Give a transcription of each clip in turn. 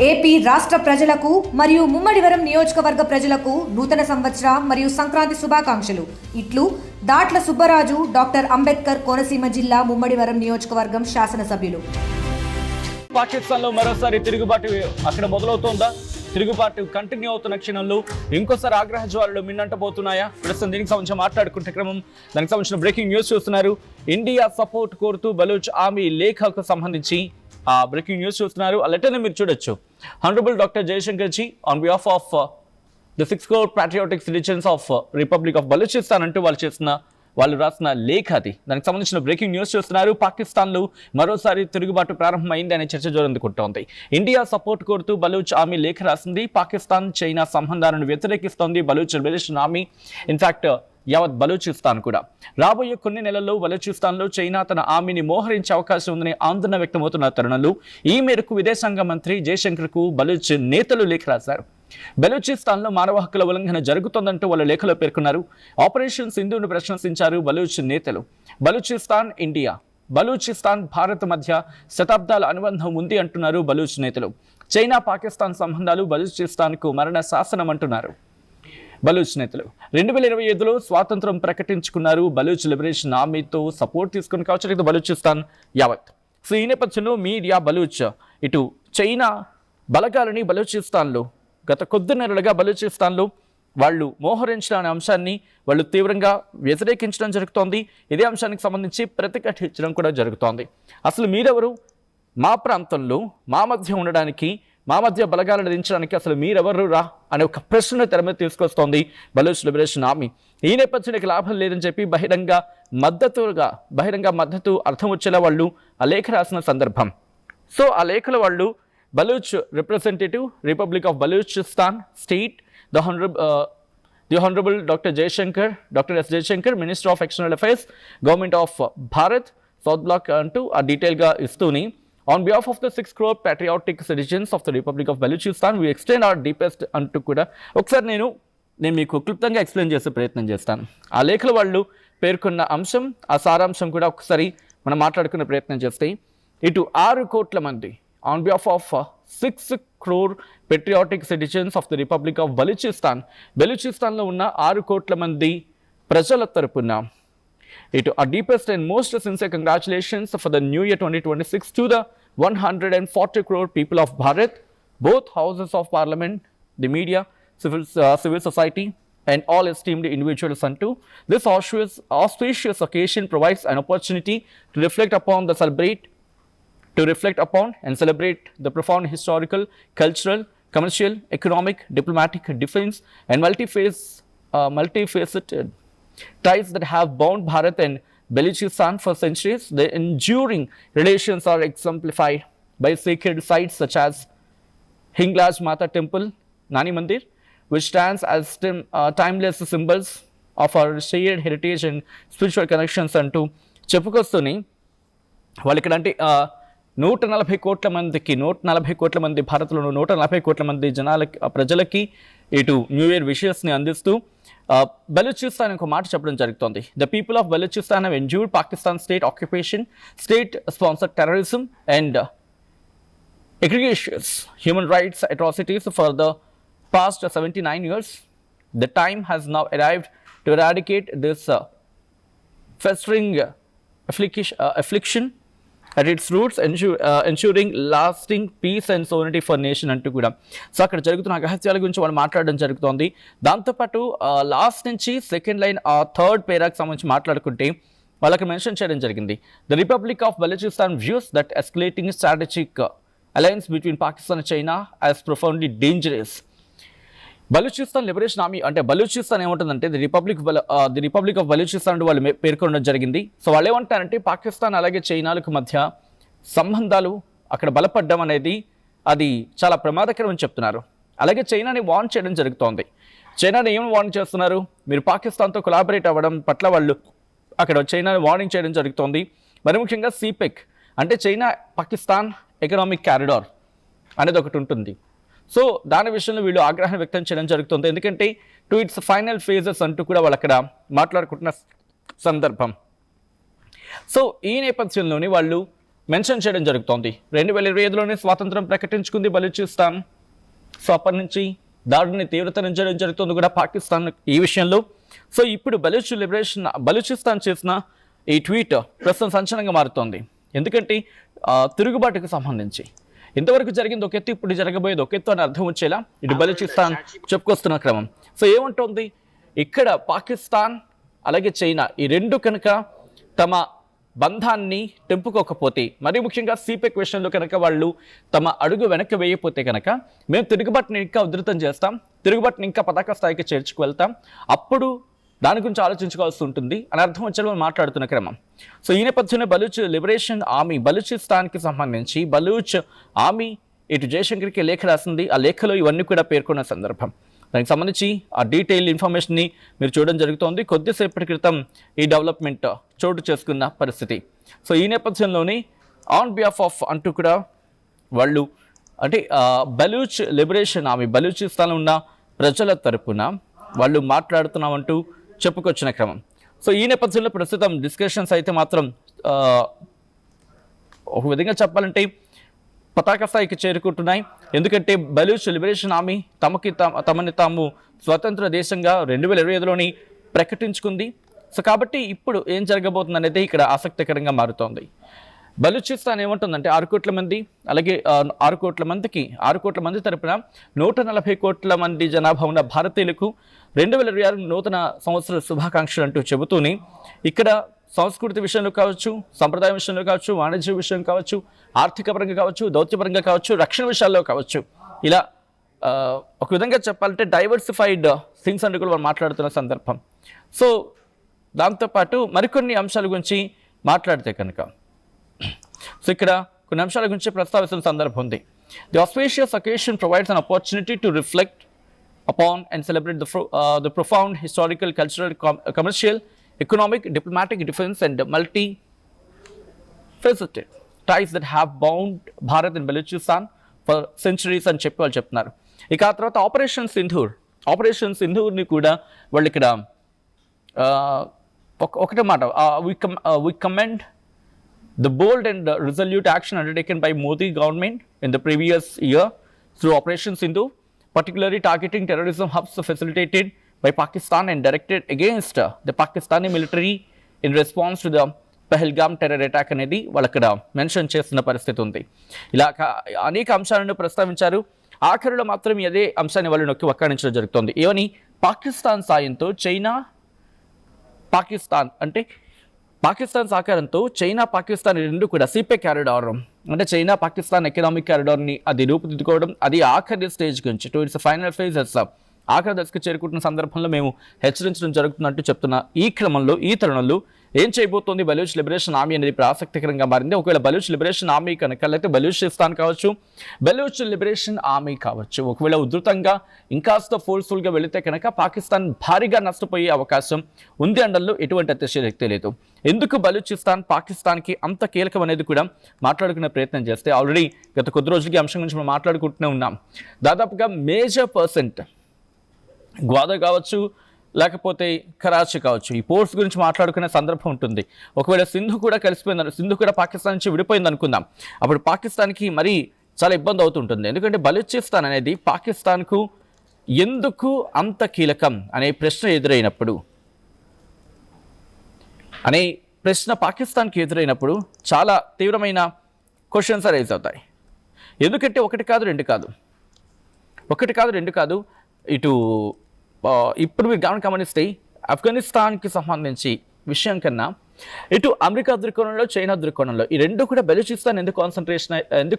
AP రాష్ట్ర ప్రజలకు మరియు ముమ్మడివరం నియోజకవర్గ ప్రజలకు నూతన సంవత్సర మరియు సంక్రాంతి శుభాకాంక్షలు. ఇట్లు దాట్ల సుబ్బరాజు, డాక్టర్ అంబేద్కర్, కోనసీమ జిల్లా ముమ్మడివరం నియోజకవర్గం శాసనసభ్యులు. పాకిస్తాన్లో మరోసారి తిరుగుబాటు అక్కడ మొదలవుతోందా? తిరుగుబాటు కంటిన్యూ అవుతున్న క్షణంలో ఇంకోసారి ఆగ్రహ జ్వాలలు మిన్నంటబోతున్నాయా? ప్రస్తుతం దీనికి సంబంధించి మాట్లాడుకుంటే క్రమం దానికి సంబంధించిన బ్రేకింగ్ న్యూస్ చూస్తున్నారు. ఇండియా సపోర్ట్ కోరుతూ బలూచ్ ఆర్మీ లేఖకు సంబంధించి ఆ బ్రేకింగ్ న్యూస్ చూస్తున్నారు. ఆ లెటర్ని మీరు చూడొచ్చు. Honourable doctor Jayashankar ji on behalf of the 6 crore patriotic citizens of republic of Balochistan అంటూ వాళ్ళు రాసిన లేఖ అది. దానికి సంబంధించిన బ్రేకింగ్ న్యూస్ చూస్తున్నారు. పాకిస్తాన్లో మరోసారి తిరుగుబాటు ప్రారంభమైంది అనే చర్చ జోరందుకుంటోంది. ఇండియా సపోర్ట్ కోరుతూ బలూచ్ ఆర్మీ లేఖ రాసింది. పాకిస్తాన్ చైనా సంబంధాలను వ్యతిరేకిస్తోంది బలూచ్ లిబరేషన్ ఆర్మీ. ఇన్ఫాక్ట్ యావత్ బలూచిస్తాన్ కూడా రాబోయే కొన్ని నెలల్లో బలూచిస్తాన్లో చైనా తన ఆర్మీని మోహరించే అవకాశం ఉందని ఆందోళన వ్యక్తమవుతున్న తరుణంలో ఈ మేరకు విదేశాంగ మంత్రి జయశంకర్కు బలూచ్ నేతలు లేఖ రాశారు. బలూచిస్తాన్లో మానవ హక్కుల ఉల్లంఘన జరుగుతోందంటూ వాళ్ళ లేఖలో పేర్కొన్నారు. ఆపరేషన్ సింధును ప్రశంసించారు బలూచ్ నేతలు. బలూచిస్తాన్ ఇండియా, బలూచిస్తాన్ భారత్ మధ్య శతాబ్దాల అనుబంధం ఉంది అంటున్నారు బలూచ్ నేతలు. చైనా పాకిస్తాన్ సంబంధాలు బలూచిస్తాన్కు మరణ శాసనం అంటున్నారు బలూచ్ నేతలు. 2025లో స్వాతంత్రం ప్రకటించుకున్నారు. బలూచ్ లిబరేషన్ ఆర్మీతో సపోర్ట్ తీసుకుని కావచ్చు ఇది బలూచిస్తాన్ యావత్. సో ఈ నేపథ్యంలో మీడియా బలూచ్ ఇటు చైనా బలగాలని బలూచిస్తాన్లో గత కొద్ది నెలలుగా బలూచిస్తాన్లో వాళ్ళు మోహరించిన అనే అంశాన్ని వాళ్ళు తీవ్రంగా వ్యతిరేకించడం జరుగుతోంది. ఇదే అంశానికి సంబంధించి ప్రతిఘటించడం కూడా జరుగుతోంది. అసలు మీరెవరు మా ప్రాంతంలో మా మధ్య ఉండడానికి, మా మధ్య బలగాలను దించడానికి అసలు మీరెవరు రా అనే ఒక ప్రశ్న తెర మీద తీసుకొస్తోంది బలూచ్ లిబరేషన్ ఆర్మీ. ఈ నేపథ్యానికి లాభం లేదని చెప్పి బహిరంగ మద్దతు అర్థం వచ్చేలా వాళ్ళు ఆ లేఖ రాసిన సందర్భం. సో ఆ లేఖలో వాళ్ళు Baloch representative Republic of Balochistan state the honourable doctor S Jaishankar, minister of external affairs, government of Bharat, South Block అంటూ ఆ డీటెయిల్గా ఇస్తూని on behalf of the 6 crore patriotic citizens of the Republic of Balochistan we extend our deepest అంటూ కూడా ఒకసారి నేను మీకు క్లుప్తంగా ఎక్స్ప్లెయిన్ చేసే ప్రయత్నం చేస్తాను. ఆ లేఖలో వాళ్ళు పేర్కొన్న అంశం, ఆ సారాంశం కూడా ఒకసారి మనం మాట్లాడుకునే ప్రయత్నం చేస్తే, ఇటు 6 కోట్ల మంది on behalf of 6 crore patriotic citizens of the Republic of Balochistan, బెలూచిస్తాన్లో ఉన్న 6 కోట్ల మంది ప్రజల తరపున ఇటు a deepest and most sincere congratulations for the new year 2026 to the 140 crore people of Bharat, both houses of parliament, the media, civil society and all esteemed individuals unto this auspicious occasion provides an opportunity to reflect upon and celebrate the profound historical, cultural, commercial, economic, diplomatic, defense and multifaceted ties that have bound Bharat and Balochistan for centuries. The enduring relations are exemplified by sacred sites such as Hinglaj Mata Temple, Nani Mandir, which stands as timeless symbols of our shared heritage and spiritual connections అంటూ చెప్పుకొస్తూనే వాళ్ళు ఇక్కడ అంటే 140 కోట్ల మంది భారత్లో 140 కోట్ల మంది ప్రజలకి ఇటు న్యూ ఇయర్ విషెస్ని అందిస్తూ బలూచిస్తాన్ ఒక మాట చెప్పడం జరుగుతోంది. The people of Balochistan have endured Pakistan state occupation, state sponsored terrorism and egregious human rights atrocities for the past 79 years. The time has now arrived to eradicate this festering affliction at its roots, ensuring lasting peace and sovereignty for nation అంటూ కూడా. So అక్కడ జరుగుతున్న అగహత్యాల గురించి వాళ్ళు మాట్లాడడం జరుగుతోంది. దాంతోపాటు last నుంచి సెకండ్ లైన్ థర్డ్ పేరాకి సంబంధించి మాట్లాడుకుంటే వాళ్ళకి మెన్షన్ చేయడం జరిగింది. The republic of Balochistan views that escalating strategic alliance between Pakistan and China as profoundly dangerous. Balochistan liberation army అంటే బలూచిస్తాన్ ఏమంటుందంటే ది రిపబ్లిక్ ఆఫ్ బలూచిస్తాన్ వాళ్ళు పేర్కొనడం జరిగింది. సో వాళ్ళు ఏమంటారంటే పాకిస్తాన్ అలాగే చైనాలకు మధ్య సంబంధాలు అక్కడ బలపడ్డం అనేది అది చాలా ప్రమాదకరం అని చెప్తున్నారు. అలాగే చైనాని వార్న్ చేయడం జరుగుతోంది. చైనాని ఏమి వార్న్ చేస్తున్నారు? మీరు పాకిస్తాన్తో కొలాబరేట్ అవ్వడం పట్ల వాళ్ళు అక్కడ చైనాని వార్నింగ్ చేయడం జరుగుతోంది. మరి ముఖ్యంగా సిపెక్ అంటే చైనా పాకిస్తాన్ ఎకనామిక్ కారిడార్ అనేది ఒకటి ఉంటుంది. సో దాని విషయంలో వీళ్ళు ఆగ్రహం వ్యక్తం చేయడం జరుగుతుంది. ఎందుకంటే టు ఇట్స్ ఫైనల్ ఫేజెస్ అంటూ కూడా వాళ్ళు అక్కడ మాట్లాడుకుంటున్న సందర్భం. సో ఈ నేపథ్యంలోని వాళ్ళు మెన్షన్ చేయడం జరుగుతోంది. 2025లోనే స్వాతంత్రం ప్రకటించుకుంది బలూచిస్తాన్. సో అప్పటి నుంచి దాడిని తీవ్రతరం చేయడం జరుగుతుంది కూడా పాకిస్తాన్ ఈ విషయంలో. సో ఇప్పుడు బలూచిస్తాన్ చేసిన ఈ ట్వీట్ ప్రస్తుతం సంచలనంగా మారుతోంది. ఎందుకంటే తిరుగుబాటుకు సంబంధించి ఇంతవరకు జరిగింది ఒక ఎత్తు, ఇప్పుడు జరగబోయేది ఒక ఎత్తు అని అర్థం వచ్చేలా ఇటు బలూచిస్తాన్ చెప్పుకొస్తున్న క్రమం. సో ఏమంటోంది ఇక్కడ పాకిస్తాన్ అలాగే చైనా ఈ రెండు కనుక తమ బంధాన్ని తెంపుకోకపోతే, మరీ ముఖ్యంగా సిపెక్ విషయంలో కనుక వాళ్ళు తమ అడుగు వెనక్కి వేయకపోతే కనుక మేము తిరుగుబాటుని ఇంకా ఉధృతం చేస్తాం, తిరుగుబాటుని ఇంకా పతాక స్థాయికి చేర్చుకువెళ్తాం, అప్పుడు దాని గురించి ఆలోచించుకోవాల్సి ఉంటుంది అని అర్థం వచ్చేలా మాట్లాడుతున్న క్రమం. సో ఈ నేపథ్యంలో బలూచ్ లిబరేషన్ ఆర్మీ బలూచిస్తాన్కి సంబంధించి బలూచ్ ఆర్మీ ఇటు జయశంకర్కి లేఖ రాసింది. ఆ లేఖలో ఇవన్నీ కూడా పేర్కొన్న సందర్భం. దానికి సంబంధించి ఆ డీటెయిల్ ఇన్ఫర్మేషన్ని మీరు చూడడం జరుగుతోంది. కొద్దిసేపటి క్రితం ఈ డెవలప్మెంట్ చోటు చేసుకున్న పరిస్థితి. సో ఈ నేపథ్యంలోనే ఆన్ బిహాఫ్ ఆఫ్ అంటూ కూడా వాళ్ళు అంటే బలూచ్ లిబరేషన్ ఆర్మీ బలూచిస్తాన్లో ఉన్న ప్రజల తరపున వాళ్ళు మాట్లాడుతున్నామంటూ చెప్పుకొచ్చిన క్రమం. సో ఈ నేపథ్యంలో ప్రస్తుతం డిస్కషన్స్ అయితే మాత్రం ఒక విధంగా చెప్పాలంటే పతాక స్థాయికి చేరుకుంటున్నాయి. ఎందుకంటే బలూచ్ లిబరేషన్ ఆర్మీ తమని తాము స్వతంత్ర దేశంగా 2025లోని ప్రకటించుకుంది. సో కాబట్టి ఇప్పుడు ఏం జరగబోతుంది అనేది ఇక్కడ ఆసక్తికరంగా మారుతోంది. బలూచిస్తాన్ ఏమంటుందంటే 6 కోట్ల మంది అలాగే 6 కోట్ల మంది తరపున 140 కోట్ల మంది జనాభా ఉన్న భారతీయులకు 2026 నూతన సంవత్సర శుభాకాంక్షలు అంటూ చెబుతూనే ఇక్కడ సంస్కృతి విషయంలో కావచ్చు, సంప్రదాయం విషయంలో కావచ్చు, వాణిజ్య విషయం కావచ్చు, ఆర్థిక పరంగా కావచ్చు, దౌత్యపరంగా కావచ్చు, రక్షణ విషయాల్లో కావచ్చు, ఇలా ఒక విధంగా చెప్పాలంటే డైవర్సిఫైడ్ థింగ్స్ అంటూ కూడా మాట్లాడుతున్న సందర్భం. సో దాంతోపాటు మరికొన్ని అంశాల గురించి మాట్లాడితే కనుక సో ఇక్కడ కొన్ని అంశాల గురించి ప్రస్తావిస్తున్న సందర్భం ఉంది. The auspicious occasion provides an opportunity to reflect upon and celebrate the profound historical, cultural, commercial, economic, diplomatic, defense and multi-faceted ties that have bound Bharat and Balochistan for centuries అని చెప్పి వాళ్ళు చెప్తున్నారు. ఇక ఆ తర్వాత ఆపరేషన్ సింధూర్ని కూడా వాళ్ళు ఇక్కడ ఒకటే మాట we commend the bold and resolute action undertaken by Modi government in the previous year through Operation Sindhu, particularly targeting terrorism hubs facilitated by Pakistan and directed against the Pakistani military in response to the Pahalgam terror attack అనేది వాళ్ళు అక్కడ mention చేస్తున్న పరిస్థితి ఉంది. ఇలా అనేక అంశాలను ప్రస్తావించారు. ఆఖరిలో మాత్రం అదే అంశాన్ని వాళ్ళు నొక్కి వక్కాణించడం జరుగుతుంది. ఏమని పాకిస్తాన్ సాయంతో పాకిస్తాన్ సహకారంతో చైనా పాకిస్తాన్ రెండు కూడా సిపెక్ కారిడార్ అంటే చైనా పాకిస్తాన్ ఎకనామిక్ కారిడార్ని అది రూపుదిద్దుకోవడం, అది ఆఖరి స్టేజ్ గురించి టు ఇట్స్ ఫైనల్ ఫేజ్ ఆఖరి దశకు చేరుకుంటున్న సందర్భంలో మేము హెచ్చరించడం జరుగుతున్నట్టు చెప్తున్న ఈ క్రమంలో ఈ తరుణంలో ఏం చేయబోతోంది బలూచ్ లిబరేషన్ ఆర్మీ అనేది ఇప్పుడు ఆసక్తికరంగా మారింది. ఒకవేళ బలూచ్ లిబరేషన్ ఆర్మీ కనుక లేకపోతే బలూచిస్తాన్ కావచ్చు, బలూచ్ లిబరేషన్ ఆర్మీ కావచ్చు, ఒకవేళ ఉధృతంగా ఇంకాస్త ఫోర్స్ఫుల్గా వెళితే కనుక పాకిస్తాన్ భారీగా నష్టపోయే అవకాశం ఉంది అనడంలో ఎటువంటి అతిశయోక్తి లేదు. ఎందుకు బలూచిస్తాన్ పాకిస్తాన్కి అంత కీలకం అనేది కూడా మాట్లాడుకునే ప్రయత్నం చేస్తే ఆల్రెడీ గత కొద్ది రోజులకి అంశం గురించి మనం మాట్లాడుకుంటూనే ఉన్నాం. దాదాపుగా మేజర్ పర్సెంట్ గ్వాదర్ కావచ్చు లేకపోతే కరాచీ కావచ్చు ఈ పోర్ట్స్ గురించి మాట్లాడుకునే సందర్భం ఉంటుంది. ఒకవేళ సింధు కూడా కలిసిపోయింది, సింధు కూడా పాకిస్తాన్ నుంచి విడిపోయింది అనుకుందాం, అప్పుడు పాకిస్తాన్కి మరీ చాలా ఇబ్బంది అవుతుంటుంది. ఎందుకంటే బలూచిస్తాన్ అనేది పాకిస్తాన్కు ఎందుకు అంత కీలకం అనే ప్రశ్న పాకిస్తాన్కి ఎదురైనప్పుడు చాలా తీవ్రమైన క్వశ్చన్స్ రైజ్ అవుతాయి. ఎందుకంటే ఒకటి కాదు రెండు కాదు ఇటు ఇప్పుడు మీరు గమనిస్తే ఆఫ్ఘనిస్తాన్కి సంబంధించి విషయం కన్నా ఇటు అమెరికా దృక్కోణంలో చైనా దృక్కోణంలో ఈ రెండు కూడా బలూచిస్తాన్ ఎందుకు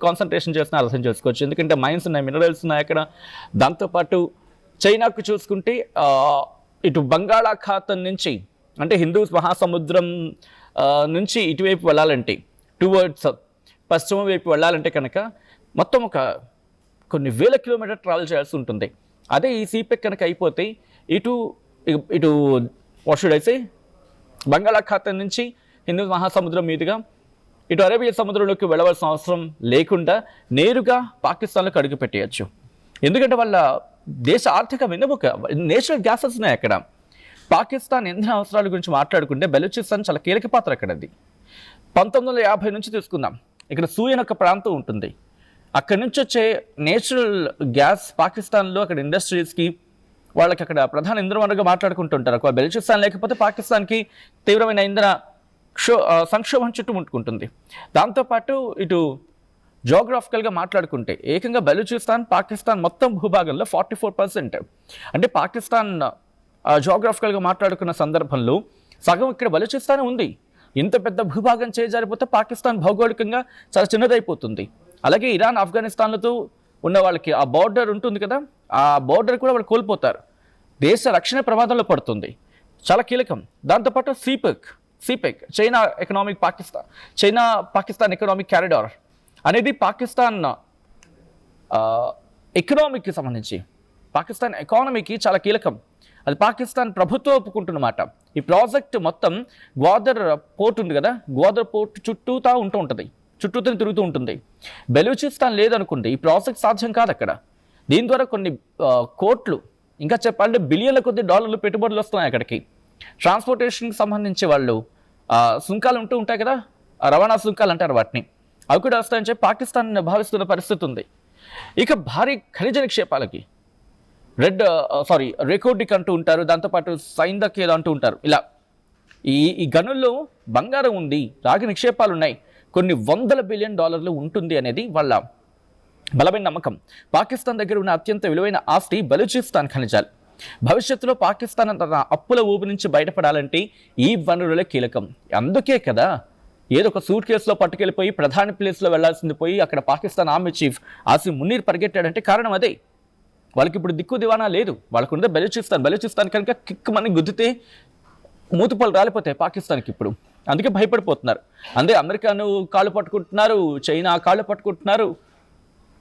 కాన్సన్ట్రేషన్ చేస్తున్నా అర్థం చేసుకోవచ్చు. ఎందుకంటే మైన్స్ ఉన్నాయి, మినరల్స్ ఉన్నాయి అక్కడ. దాంతోపాటు చైనాకు చూసుకుంటే ఇటు బంగాళాఖాతం నుంచి అంటే హిందూ మహాసముద్రం నుంచి ఇటువైపు వెళ్ళాలంటే టువర్డ్స్ పశ్చిమ వైపు వెళ్ళాలంటే కనుక మొత్తం కొన్ని వేల కిలోమీటర్ ట్రావెల్ చేయాల్సి ఉంటుంది. అదే ఈ సిపెక్ కనుక అయిపోతే ఇటు వాట్ షుడ్ ఐ సే బంగాళాఖాతం నుంచి హిందూ మహాసముద్రం మీదుగా ఇటు అరేబియా సముద్రంలోకి వెళ్ళవలసిన అవసరం లేకుండా నేరుగా పాకిస్తాన్లోకి అడుగు పెట్టేయచ్చు. ఎందుకంటే వాళ్ళ దేశ ఆర్థిక వెన్నెముక నేచురల్ గ్యాసెస్ ఉన్నాయి అక్కడ. పాకిస్తాన్ ఇంధన అవసరాల గురించి మాట్లాడుకుంటే బలూచిస్తాన్ చాలా కీలక పాత్ర అక్కడది. 1950 నుంచి తీసుకుందాం, ఇక్కడ సూయన్ ఒక ప్రాంతం ఉంటుంది. అక్కడి నుంచి వచ్చే నేచురల్ గ్యాస్ పాకిస్తాన్లో అక్కడ ఇండస్ట్రీస్కి వాళ్ళకి అక్కడ ప్రధాన ఇంధన వనరుగా మాట్లాడుకుంటుంటారు. ఒకవేళ బెలూచిస్తాన్ లేకపోతే పాకిస్తాన్కి తీవ్రమైన ఇంధన సంక్షోభం చుట్టుముట్టుకుంటుంది. దాంతోపాటు ఇటు జోగ్రాఫికల్గా మాట్లాడుకుంటే ఏకంగా బెలూచిస్తాన్ పాకిస్తాన్ మొత్తం భూభాగంలో 44%. అంటే పాకిస్తాన్ జోగ్రాఫికల్గా మాట్లాడుకున్న సందర్భంలో సగం ఇక్కడ బలూచిస్తాన్ ఉంది. ఇంత పెద్ద భూభాగం చేజారిపోతే పాకిస్తాన్ భౌగోళికంగా చాలా చిన్నదైపోతుంది. అలాగే ఇరాన్ ఆఫ్ఘనిస్తాన్లతో ఉన్న వాళ్ళకి ఆ బార్డర్ ఉంటుంది కదా, ఆ బార్డర్ కూడా వాళ్ళు కోల్పోతారు. దేశ రక్షణ ప్రమాదంలో పడుతుంది, చాలా కీలకం. దాంతోపాటు సిపెక్ చైనా పాకిస్తాన్ ఎకనామిక్ కారిడార్ అనేది పాకిస్తాన్ ఎకనామీకి సంబంధించి పాకిస్తాన్ ఎకానమీకి చాలా కీలకం. అది పాకిస్తాన్ ప్రభుత్వం ఒప్పుకుంటున్నమాట. ఈ ప్రాజెక్ట్ మొత్తం గ్వాదర్ పోర్ట్ ఉంది కదా, గ్వాదర్ పోర్ట్ చుట్టూతో తిరుగుతూ ఉంటుంది. బెలూచిస్తాన్ లేదనుకుంటే ఈ ప్రాజెక్ట్ సాధ్యం కాదు అక్కడ. దీని ద్వారా కొన్ని కోట్లు, ఇంకా చెప్పాలంటే బిలియన్ల కొద్ది డాలర్లు పెట్టుబడులు వస్తున్నాయి అక్కడికి. ట్రాన్స్పోర్టేషన్కి సంబంధించి వాళ్ళు సుంకాలు ఉంటాయి కదా, రవాణా సుంకాలు అంటారు వాటిని, అవి కూడా వస్తాయని చెప్పి పాకిస్తాన్ భావిస్తున్న పరిస్థితి ఉంది. ఇక భారీ ఖనిజ నిక్షేపాలకి రేకోర్డిక్ అంటూ ఉంటారు, దాంతోపాటు సైందక్ ఏదో అంటూ ఉంటారు. ఇలా ఈ గనుల్లో బంగారం ఉంది, రాగి నిక్షేపాలు ఉన్నాయి, కొన్ని $100 బిలియన్ ఉంటుంది అనేది వాళ్ళ బలమైన నమ్మకం. పాకిస్తాన్ దగ్గర ఉన్న అత్యంత విలువైన ఆస్తి బలూచిస్తాన్ ఖనిజాలు. భవిష్యత్తులో పాకిస్తాన్ తన అప్పుల ఊబి నుంచి బయటపడాలంటే ఈ వనరులే కీలకం. అందుకే కదా ఏదో ఒక సూట్ కేసులో పట్టుకెళ్ళిపోయి ప్రధాని ప్లేస్లో వెళ్లాల్సింది పోయి అక్కడ పాకిస్తాన్ ఆర్మీ చీఫ్ ఆసిమ్ మునీర్ పరిగెట్టాడంటే కారణం అదే. వాళ్ళకి ఇప్పుడు దిక్కు దివానా లేదు, వాళ్ళకు ఉండే బలూచిస్తాన్ కనుక కిక్ మని గుద్దితే మూతుపలు రాలిపోతాయి పాకిస్తాన్కి ఇప్పుడు. అందుకే భయపడిపోతున్నారు. అందే అమెరికాను కాళ్ళు పట్టుకుంటున్నారు, చైనా కాళ్ళు పట్టుకుంటున్నారు,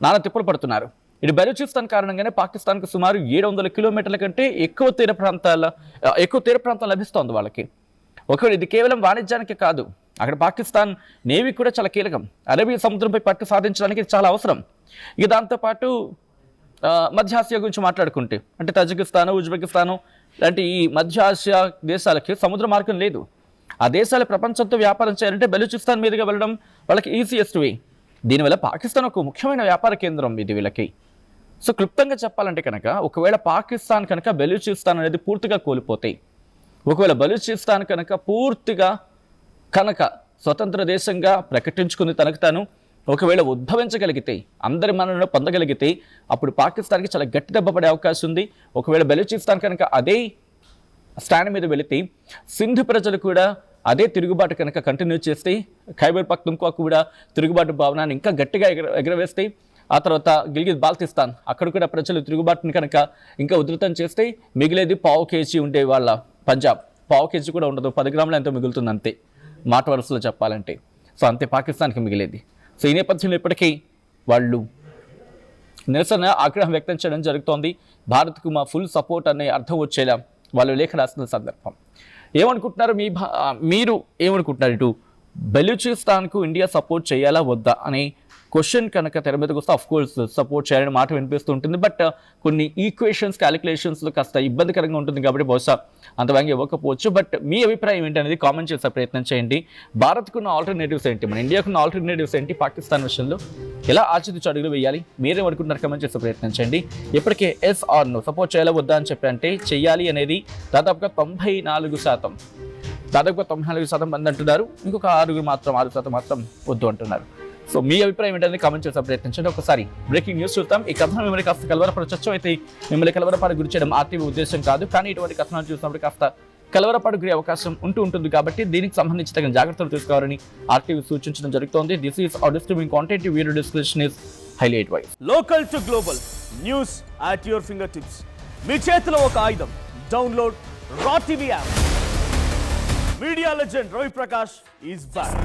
నానా తిప్పలు పడుతున్నారు. ఇటు బలూచిస్తాన్ కారణంగానే పాకిస్తాన్కు సుమారు 700 కిలోమీటర్ల కంటే ఎక్కువ తీర ప్రాంతం లభిస్తోంది వాళ్ళకి. ఒకవేళ ఇది కేవలం వాణిజ్యానికి కాదు, అక్కడ పాకిస్తాన్ నేవీ కూడా చాలా కీలకం. అరేబియా సముద్రంపై పట్టు సాధించడానికి చాలా అవసరం. ఇక దాంతోపాటు మధ్య ఆసియా గురించి మాట్లాడుకుంటే అంటే తజికిస్తాను, ఉజ్బెకిస్తాను లాంటి ఈ మధ్య ఆసియా దేశాలకి సముద్ర మార్గం లేదు. ఆ దేశాల ప్రపంచంతో వ్యాపారం చేయాలంటే బలూచిస్తాన్ మీదుగా వెళ్ళడం వాళ్ళకి ఈజీయెస్ట్ వే. దీనివల్ల పాకిస్తాన్ ఒక ముఖ్యమైన వ్యాపార కేంద్రం ఇది వీళ్ళకి. సో క్లుప్తంగా చెప్పాలంటే కనుక ఒకవేళ పాకిస్తాన్ కనుక బలూచిస్తాన్ అనేది పూర్తిగా కోల్పోతాయి, ఒకవేళ బలూచిస్తాన్ కనుక పూర్తిగా స్వతంత్ర దేశంగా ప్రకటించుకుని తనకు తాను ఒకవేళ ఉద్భవించగలిగితే, అందరి మనను పొందగలిగితే అప్పుడు పాకిస్తాన్కి చాలా గట్టి దెబ్బ పడే అవకాశం ఉంది. ఒకవేళ బలూచిస్తాన్ కనుక అదే స్టాండ్ మీద వెళితే సింధు ప్రజలు కూడా అదే తిరుగుబాటు కనుక కంటిన్యూ చేస్తే, ఖైబర్ పఖ్తూన్ఖ్వా కూడా తిరుగుబాటు భావనాన్ని ఇంకా గట్టిగా ఎగరవేస్తే, ఆ తర్వాత గిల్గిత్ బాల్తిస్తాన్ అక్కడ కూడా ప్రజలు తిరుగుబాటుని కనుక ఇంకా ఉధృతం చేస్తే మిగిలేది 1/2 కేజీ ఉండే వాళ్ళ పంజాబ్. 1/2 కేజీ కూడా ఉండదు, 10 గ్రాములు ఎంతో మిగులుతుంది అంతే మాట వరుసలో చెప్పాలంటే. సో అంతే పాకిస్తాన్కి మిగిలేది. సో ఈ నేపథ్యంలో ఇప్పటికీ వాళ్ళు నిరసన ఆగ్రహం వ్యక్తం చేయడం జరుగుతోంది. భారత్కు మా ఫుల్ సపోర్ట్ అనే అర్థం వచ్చేలా వాళ్ళు లేఖ రాసిన సందర్భం. ఏమనుకుంటున్నారు మీరు ఏమనుకుంటున్నారు? ఇటు బలూచిస్తాన్కు ఇండియా సపోర్ట్ చేయాలా వద్దా అనే క్వశ్చన్ కనుక తెర మీదకి వస్తే అఫ్కోర్స్ సపోర్ట్ చేయాలని మాట వినిపిస్తూ ఉంటుంది. బట్ కొన్ని ఈక్వేషన్స్ క్యాలిక్యులేషన్స్లో కాస్త ఇబ్బందికరంగా ఉంటుంది కాబట్టి బహుశా అంత వ్యాంగ్యం ఇవ్వకపోవచ్చు. బట్ మీ అభిప్రాయం ఏంటనేది కామెంట్ చేసే ప్రయత్నం చేయండి. భారత్కున్న ఆల్టర్నేటివ్స్ ఏంటి, మన ఇండియాకున్న ఆల్టర్నేటివ్స్ ఏంటి, పాకిస్తాన్ విషయంలో ఎలా ఆచితూచి అడుగులు వేయాలి, మీరేమనుకుంటున్నారు కామెంట్ చేసే ప్రయత్నం చేయండి. ఇప్పటికే ఎస్ ఆర్ నో సపోర్ట్ చేయాలా వద్దా అని చెప్పి అంటే చెయ్యాలి అనేది దాదాపుగా 94% మంది అంటున్నారు. ఇంకొక 6% మాత్రం వద్దు అంటున్నారు. సో మీ అభిప్రాయం ఏంటనేది కామెంట్ చేసే ప్రయత్నించండి. ఒకసారి బ్రేకింగ్ న్యూస్ చూద్దాం. ఈ కథనం మిమ్మల్ని కాస్త కలవరపరచచ్చు, అయితే మిమ్మల్ని కలవరపాటు గురి చేయడం ఆర్టీవీ ఉద్దేశం కాదు. కానీ ఇటువంటి కథనాలు చూసినప్పుడు కాస్త కలవరపాటు గురి అవకాశం ఉంటుంది కాబట్టి దీనికి సంబంధించి తగిన జాగ్రత్తలు తీసుకోవాలని ఆర్టీవీ సూచించడం జరుగుతోంది. This is our distributing content, video description is highlight wise. Local to global news at your fingertips. మీ చేతిలో ఒక ఆయుధం. Download Raw TV app. Media legend Ravi Prakash is back.